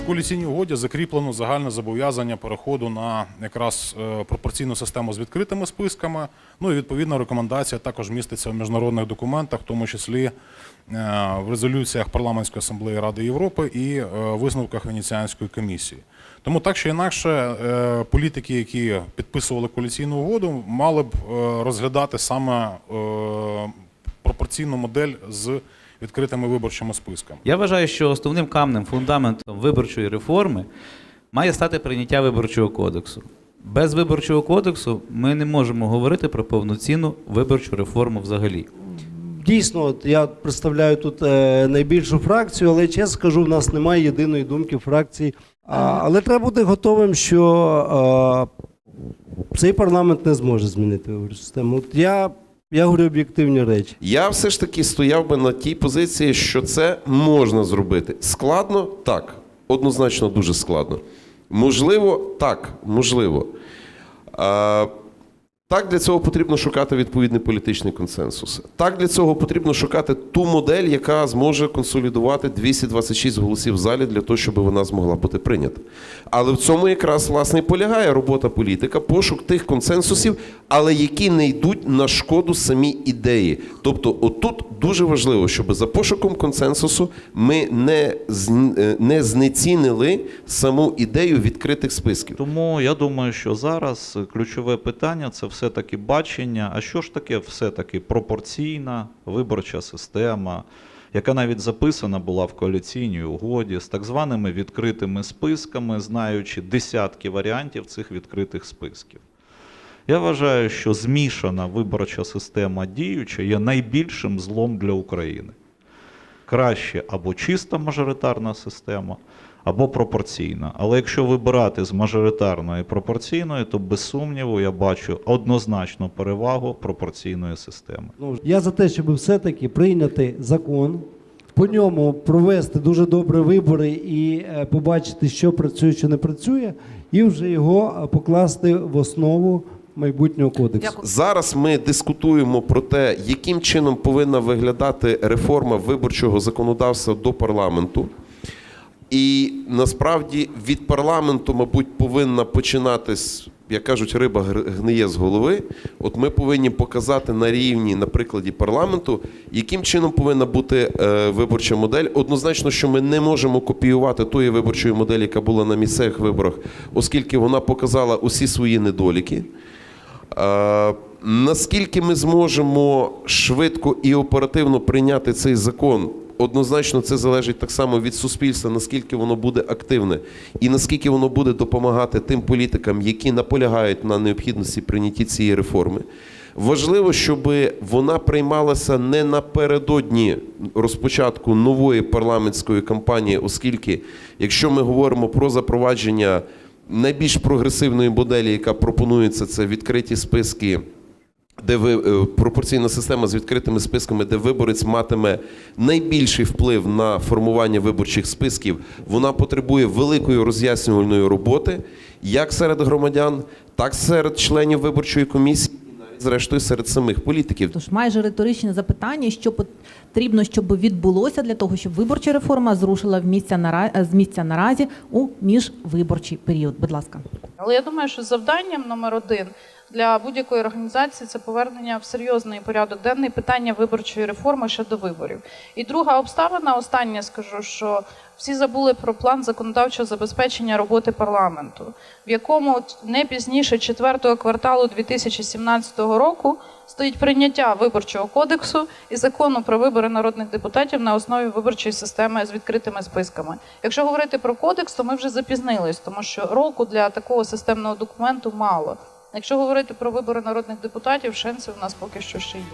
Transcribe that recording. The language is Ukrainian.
В коаліційній угоді закріплено загальне зобов'язання переходу на якраз пропорційну систему з відкритими списками. Ну і відповідна рекомендація також міститься в міжнародних документах, в тому числі в резолюціях Парламентської асамблеї Ради Європи і висновках Венеціанської комісії. Тому так чи інакше політики, які підписували коаліційну угоду, мали б розглядати саме пропорційну модель з відкритими виборчими списками. Я вважаю, що основним камнем, фундаментом виборчої реформи має стати прийняття Виборчого кодексу. Без Виборчого кодексу ми не можемо говорити про повноцінну виборчу реформу взагалі. Дійсно, от я представляю тут найбільшу фракцію, але чесно скажу, в нас немає єдиної думки в фракції. Але треба бути готовим, що цей парламент не зможе змінити виборчу систему. От я говорю об'єктивні речі. Я все ж таки стояв би на тій позиції, що це можна зробити. Складно? Так. Однозначно дуже складно. Можливо? Так. Можливо. Так, для цього потрібно шукати відповідний політичний консенсус. Так, для цього потрібно шукати ту модель, яка зможе консолідувати 226 голосів в залі для того, щоб вона змогла бути прийнята. Але в цьому якраз, власне, і полягає робота політика, пошук тих консенсусів, але які не йдуть на шкоду самій ідеї. Тобто, отут дуже важливо, щоб за пошуком консенсусу ми не знецінили саму ідею відкритих списків. Тому я думаю, що зараз ключове питання – це все-таки бачення, а що ж таке все-таки пропорційна виборча система, яка навіть записана була в коаліційній угоді, з так званими відкритими списками, знаючи десятки варіантів цих відкритих списків. Я вважаю, що змішана виборча система діюча є найбільшим злом для України. Краще або чиста мажоритарна система, або пропорційна. Але якщо вибирати з мажоритарної і пропорційної, то без сумніву я бачу однозначну перевагу пропорційної системи. Я за те, щоб все-таки прийняти закон, по ньому провести дуже добре вибори і побачити, що працює, що не працює, і вже його покласти в основу майбутнього кодексу. Дякую. Зараз ми дискутуємо про те, яким чином повинна виглядати реформа виборчого законодавства до парламенту. І насправді від парламенту, мабуть, повинна починатись, як кажуть, риба гниє з голови. От ми повинні показати на рівні, на прикладі парламенту, яким чином повинна бути виборча модель. Однозначно, що ми не можемо копіювати тої виборчої моделі, яка була на місцевих виборах, оскільки вона показала усі свої недоліки. Наскільки ми зможемо швидко і оперативно прийняти цей закон, однозначно це залежить так само від суспільства, наскільки воно буде активне і наскільки воно буде допомагати тим політикам, які наполягають на необхідності прийняття цієї реформи. Важливо, щоб вона приймалася не напередодні розпочатку нової парламентської кампанії, оскільки, якщо ми говоримо про запровадження найбільш прогресивної моделі, яка пропонується, це відкриті списки, де пропорційна система з відкритими списками, де виборець матиме найбільший вплив на формування виборчих списків, вона потребує великої роз'яснювальної роботи, як серед громадян, так і серед членів виборчої комісії, і навіть, зрештою, серед самих політиків. Тож майже риторичне запитання, що потрібно, щоб відбулося для того, щоб виборча реформа зрушила з місця наразі у міжвиборчий період. Будь ласка. Але я думаю, що завданням номер один для будь-якої організації – це повернення в серйозний порядок денний питання виборчої реформи ще до виборів. І друга обставина, остання скажу, що всі забули про план законодавчого забезпечення роботи парламенту, в якому не пізніше 4-го кварталу 2017 року стоїть прийняття Виборчого кодексу і закону про вибори народних депутатів на основі виборчої системи з відкритими списками. Якщо говорити про кодекс, то ми вже запізнились, тому що року для такого системного документу мало. Якщо говорити про вибори народних депутатів, шанси у нас поки що ще є.